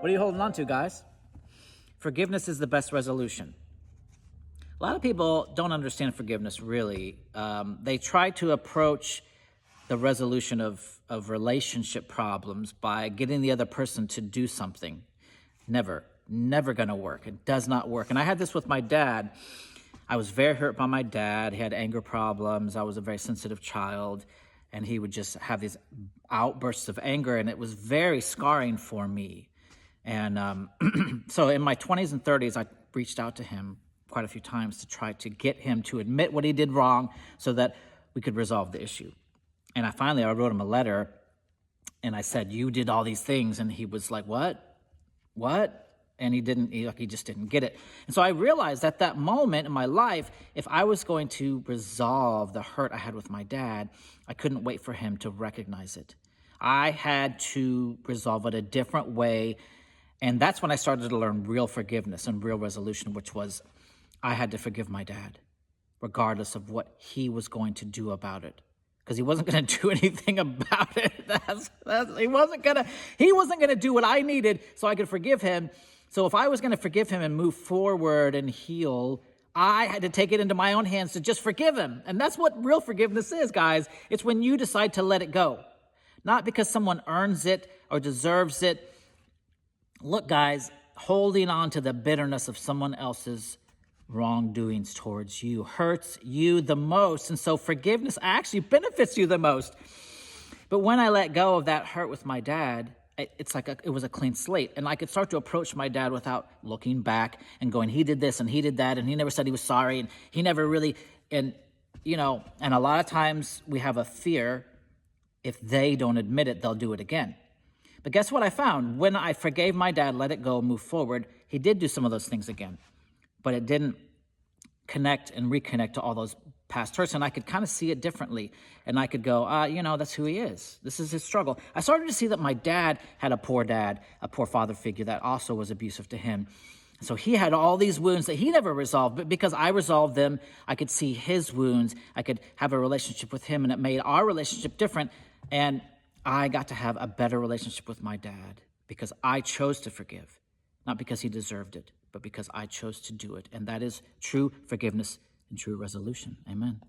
What are you holding on to, guys? Forgiveness is the best resolution. A lot of people don't understand forgiveness, really. They try to approach the resolution of relationship problems by getting the other person to do something. Never going to work. It does not work. And I had this with my dad. I was very hurt by my dad. He had anger problems. I was a very sensitive child, and he would just have these outbursts of anger, and it was very scarring for me. And so in my 20s and 30s, I reached out to him quite a few times to try to get him to admit what he did wrong so that we could resolve the issue. And I wrote him a letter, and I said, "You did all these things." And he was like, What? And he just didn't get it. And so I realized at that moment in my life, if I was going to resolve the hurt I had with my dad, I couldn't wait for him to recognize it. I had to resolve it a different way. And that's when I started to learn real forgiveness and real resolution, which was I had to forgive my dad, regardless of what he was going to do about it. Because he wasn't going to do anything about it. He wasn't going to do what I needed so I could forgive him. So if I was going to forgive him and move forward and heal, I had to take it into my own hands to just forgive him. And that's what real forgiveness is, guys. It's when you decide to let it go. Not because someone earns it or deserves it. Look, guys, holding on to the bitterness of someone else's wrongdoings towards you hurts you the most. And so forgiveness actually benefits you the most. But when I let go of that hurt with my dad, it was a clean slate. And I could start to approach my dad without looking back and going, he did this and he did that. And he never said he was sorry. And he never really, and a lot of times we have a fear, if they don't admit it, they'll do it again. But guess what I found? When I forgave my dad, let it go, move forward, he did do some of those things again. But it didn't connect and reconnect to all those past hurts. And I could kind of see it differently. And I could go, that's who he is. This is his struggle. I started to see that my dad had a poor father figure that also was abusive to him. So he had all these wounds that he never resolved, but because I resolved them, I could see his wounds. I could have a relationship with him, and it made our relationship different. And I got to have a better relationship with my dad because I chose to forgive, not because he deserved it, but because I chose to do it. And that is true forgiveness and true resolution. Amen.